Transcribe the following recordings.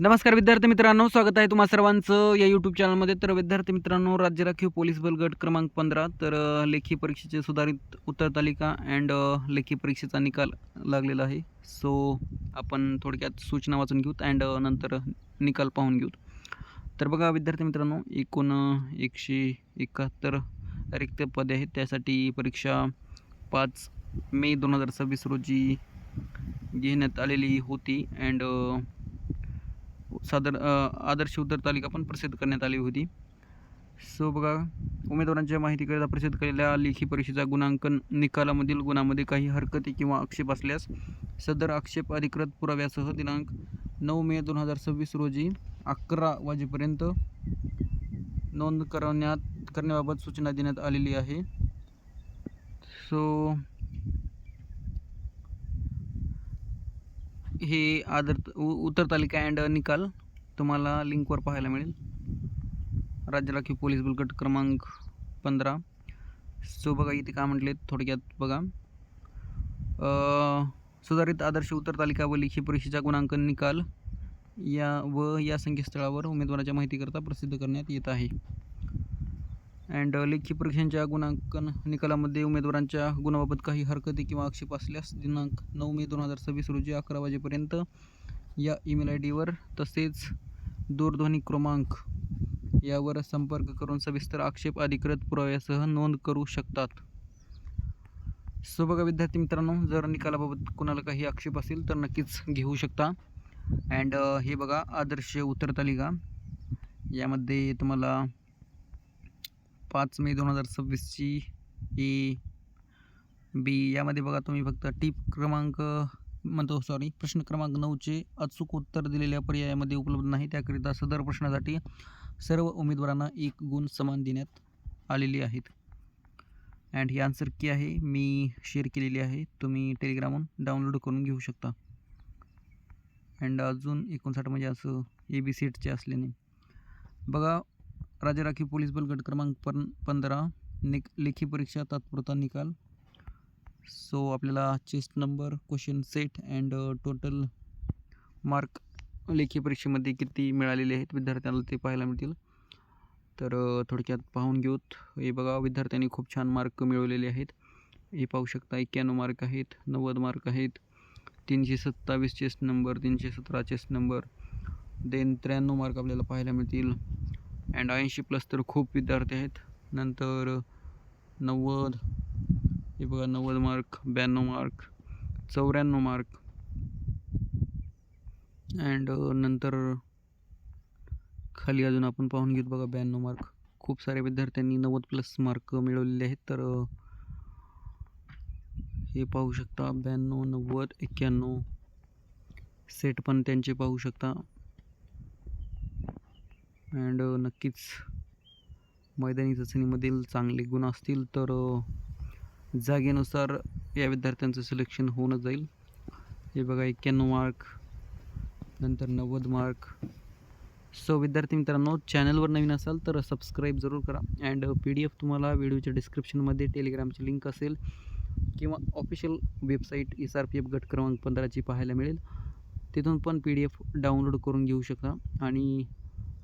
नमस्कार विद्यार्थी मित्रांनो, स्वागत आहे तुम्हा सर्वांचं या यूट्यूब चॅनलमध्ये. तर विद्यार्थी मित्रांनो, राज्य राखीव पोलीस बल गट क्रमांक 15 तर लेखी परीक्षेचे सुधारित उत्तर तालिका अँड लेखी परीक्षेचा निकाल लागलेला आहे. सो आपण थोडक्यात सूचना वाचून घेऊ अँड नंतर निकाल पाहून घेऊ. तर बघा विद्यार्थी मित्रांनो, एकूण 171 रिक्त पदे आहेत. त्यासाठी परीक्षा 5 मे 2026 रोजी घेण्यात आलेली होती अँड आदर्श उत्तर तालिका पण प्रसिद्ध करण्यात आली होती. सो बघा, उमेदवारांच्या माहितीकरिता प्रसिद्ध केलेल्या लेखी परीक्षेचा गुणांकन निकालामधील गुणांमध्ये काही हरकती किंवा आक्षेप असल्यास सदर आक्षेप अधिकृत पुराव्यासह दिनांक 9 मे 2026 रोजी 11 वाजेपर्यंत नोंद करण्याबाबत सूचना देण्यात आलेली आहे. सो हे उत्तर तालिका अँड निकाल तुम्हाला लिंकवर पाहायला मिळेल. राज्य राखीव पोलीस बल गट क्रमांक 15. सो बघा इथे काय म्हटले थोडक्यात बघा. सुधारित आदर्श उत्तर तालिका व लेखी परीक्षेचा गुणांकन निकाल या संकेतस्थळावर उमेदवाराच्या माहितीकरता प्रसिद्ध करण्यात येत आहे. अँड लेखी परीक्षांच्या गुणांकन निकालामध्ये उमेदवारांच्या गुणाबाबत काही हरकती किंवा आक्षेप असल्यास दिनांक 9 मे 2026 रोजी 11 वाजेपर्यंत या ईमेल ID वर तसेच दूरध्वनी क्रमांक यावर संपर्क करून सविस्तर आक्षेप अधिकृत पुराव्यासह नोंद करू शकतात. सो बघा विद्यार्थी मित्रांनो, जर निकालाबाबत कोणाला काही आक्षेप असेल तर नक्कीच घेऊ शकता. अँड हे बघा आदर्श उत्तर तालिका, यामध्ये तुम्हाला 5 मे 2026ची A, B यामध्ये बघा तुम्ही फक्त प्रश्न क्रमांक 9चे अचूक उत्तर दिलेल्या पर्यायामध्ये उपलब्ध नाही. त्याकरिता सदर प्रश्नासाठी सर्व उमेदवारांना 1 गुण समान देण्यात आलेले आहेत. अँड ही आन्सर की आहे मी शेअर केलेली आहे, तुम्ही टेलिग्रामवरून डाउनलोड करून घेऊ शकता. अँड अजून 59 म्हणजे असं AB सेटचे असल्याने बघा. राज्य राखीव पोलीस बल गट क्रमांक 15 लेखी परीक्षा तात्पुरता निकाल. सो आपल्याला chest number, question set and total mark लेखी परीक्षेमध्ये किती मिळालेले आहेत विद्यार्थ्यांना ते पाहायला मिळतील. तर थोडक्यात पाहून घेऊत. हे बघा विद्यार्थ्यांनी खूप छान मार्क मिळवलेले आहेत. हे पाहू शकता 91 मार्क आहेत, 90 मार्क आहेत, 327 chest number, 317 chest number, then 93 mark आपल्याला पाहायला मिळतील. अँड 80+ तर खूप विद्यार्थी आहेत. नंतर 90, हे बघा 90 मार्क, 92 मार्क, 94 मार्क अँड नंतर खाली अजून आपण पाहून घेऊ बघा 92 मार्क. खूप साऱ्या विद्यार्थ्यांनी 90+ मार्क मिळवलेले आहेत. तर हे पाहू शकता 92, 90, 91 सेट पण त्यांचे पाहू शकता. अँड नक्कीच मैदानी चाचणीमधील चांगले गुण असतील तर जागेनुसार या विद्यार्थ्यांचं सिलेक्शन होऊन जाईल. हे बघा 91 मार्क, नंतर 90 मार्क. सो विद्यार्थी मित्रांनो, चॅनलवर नवीन असाल तर सबस्क्राईब जरूर करा. अँड PDF तुम्हाला व्हिडिओच्या डिस्क्रिप्शनमध्ये टेलिग्रामची लिंक असेल किंवा ऑफिशियल वेबसाईट SRPF गट क्रमांक 15ची पाहायला मिळेल. तिथून पण PDF डाउनलोड करून घेऊ शकता. आणि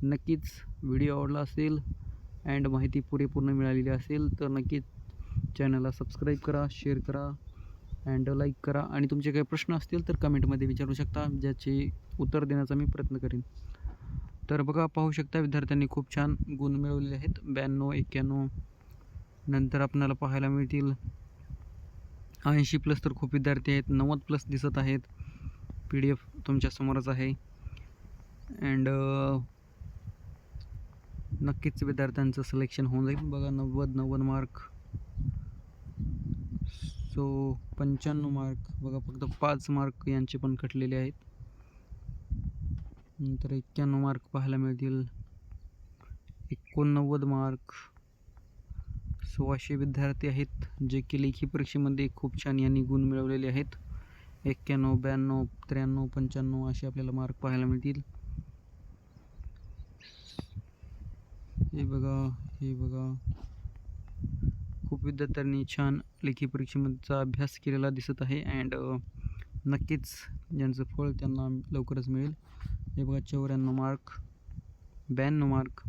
नक्कीच व्हिडिओ आवडला असेल अँड माहिती पुरेपूर्ण मिळालेली असेल तर नक्कीच चॅनलला सबस्क्राईब करा, शेअर करा अँड लाईक करा. आणि तुमचे काही प्रश्न असतील तर कमेंटमध्ये विचारू शकता, ज्याचे उत्तर देण्याचा मी प्रयत्न करेन. तर बघा पाहू शकता विद्यार्थ्यांनी खूप छान गुण मिळवलेले आहेत. 92, 91 नंतर आपल्याला पाहायला मिळतील 80+ तर खूप विद्यार्थी आहेत. 90+ दिसत आहेत. PDF तुमच्यासमोरच आहे. अँड नक्कीच विद्यार्थ्यांचं सिलेक्शन होऊन जाईल. बघा 90 मार्क. सो 95 मार्क बघा, फक्त 5 मार्क यांचे पण कटलेले आहेत. नंतर 91 मार्क पाहायला मिळतील. 89 मार्क. सो असे विद्यार्थी आहेत जे की लेखी परीक्षेमध्ये खूप छान यांनी गुण मिळवलेले आहेत. 91, 92, 93, 95 असे आपल्याला मार्क पाहायला मिळतील. हे बघा खूप विद्यार्थ्यांनी छान लेखी परीक्षेचा अभ्यास केलेला दिसत आहे. अँड नक्कीच ज्यांचं फळ त्यांना लवकरच मिळेल. हे बघा 94 मार्क, 92 मार्क.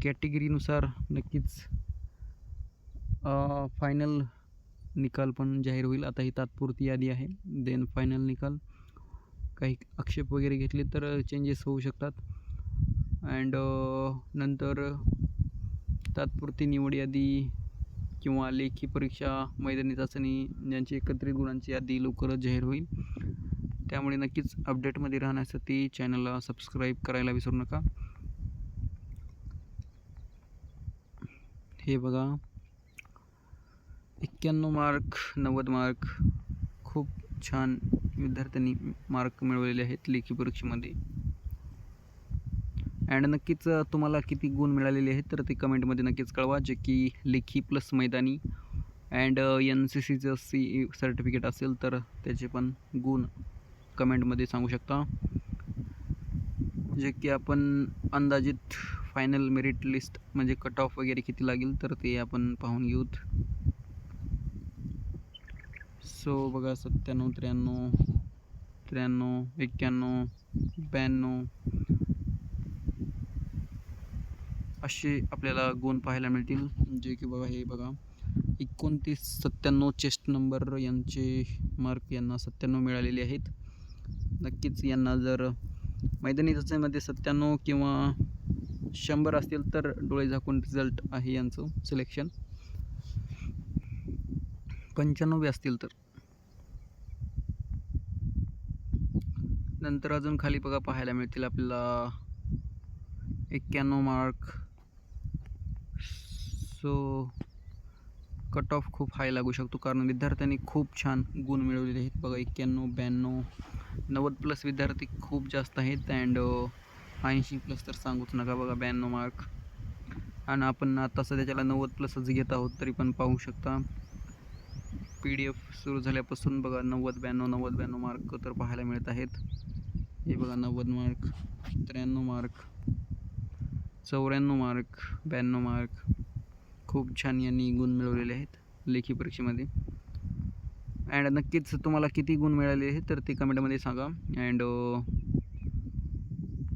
कॅटेगरीनुसार नक्कीच फायनल निकाल पण जाहीर होईल. आता ही तात्पुरती यादी आहे, देन फायनल निकाल. काही आक्षेप वगैरे घेतले तर चेंजेस होऊ शकतात. अँड नंतर तात्पुरती निवड यादी किंवा लेखी परीक्षा, मैदानी चाचणी यांची एकत्रित गुणांची यादी लवकरच जाहीर होईल. त्यामुळे नक्कीच अपडेटमध्ये राहण्यासाठी चॅनलला सबस्क्राईब करायला विसरू नका. हे बघा 91 मार्क, 90 मार्क, खूप छान विद्यार्थ्यांनी मार्क मिळवलेले आहेत लेखी परीक्षेमध्ये. अँड नक्कीच तुम्हाला किती गुण मिळालेले आहेत तर ते कमेंटमध्ये नक्कीच कळवा, जे की लेखी प्लस मैदानी. अँड NCCचं सर्टिफिकेट असेल तर त्याचे पण गुण कमेंटमध्ये सांगू शकता, जे की आपण अंदाजित फायनल मेरिट लिस्ट म्हणजे कट ऑफ वगैरे किती लागेल तर ते आपण पाहून घेऊत. सो बघा 97, 93, 93, 91, 92 असे आपल्याला गुण पाहायला मिळतील. जे की बघा हे बघा 29, 97 चेस्ट नंबर यांचे मार्क यांना 97 मिळालेले आहेत. नक्कीच यांना जर मैदानी चाचणीमध्ये 97 किंवा 100 असतील तर डोळे झाकून रिझल्ट आहे यांचं सिलेक्शन. 95 असतील तर. नंतर अजून खाली बघा पाहायला मिळतील आपल्याला 91 मार्क. सो कट ऑफ खूप हाय लागू शकतो, कारण विद्यार्थ्यांनी खूप छान गुण मिळवलेले आहेत. बघा 91, 92, 90 प्लस विद्यार्थी खूप जास्त आहेत. अँड 80 प्लस तर सांगूच नका. बघा 92 मार्क. आणि आपण आता सध्याच्याला 90 प्लसच घेत आहोत, तरी पण पाहू शकता PDF सुरू झाल्यापासून बघा 90, 92, 90, 92 मार्क तर पाहायला मिळत आहेत. हे बघा 90 मार्क, 93 मार्क, 94 मार्क, 92 मार्क. खूप छान यांनी गुण मिळवलेले आहेत लेखी परीक्षेमध्ये. अँड नक्कीच तुम्हाला किती गुण मिळाले आहेत तर ते कमेंटमध्ये सांगा. अँड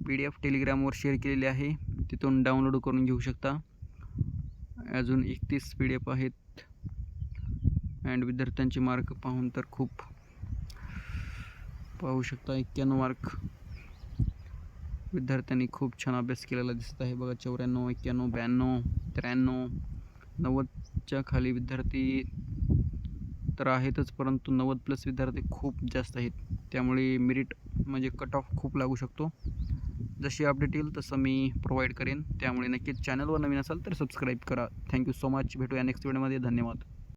PDF टेलिग्रामवर शेअर केलेले आहे, तिथून डाउनलोड करून घेऊ शकता. अजून 31 PDF आहेत. अँड विद्यार्थ्यांचे मार्क पाहून तर खूप पाहू शकता. 91 मार्क विद्यार्थ्यांनी खूप छान अभ्यास केलेला दिसत आहे. बघा 94, 91, 92, 93, 90च्या खाली विद्यार्थी तर आहेतच, परंतु 90 प्लस विद्यार्थी खूप जास्त आहेत. त्यामुळे मेरिट म्हणजे कट ऑफ खूप लागू शकतो. जशी अपडेट येईल तसं मी प्रोव्हाइड करेन. त्यामुळे नक्कीच चॅनलवर नवीन असाल तर सबस्क्राईब करा. Thank you so much. भेटूया नेक्स्ट व्हिडिओमध्ये. धन्यवाद.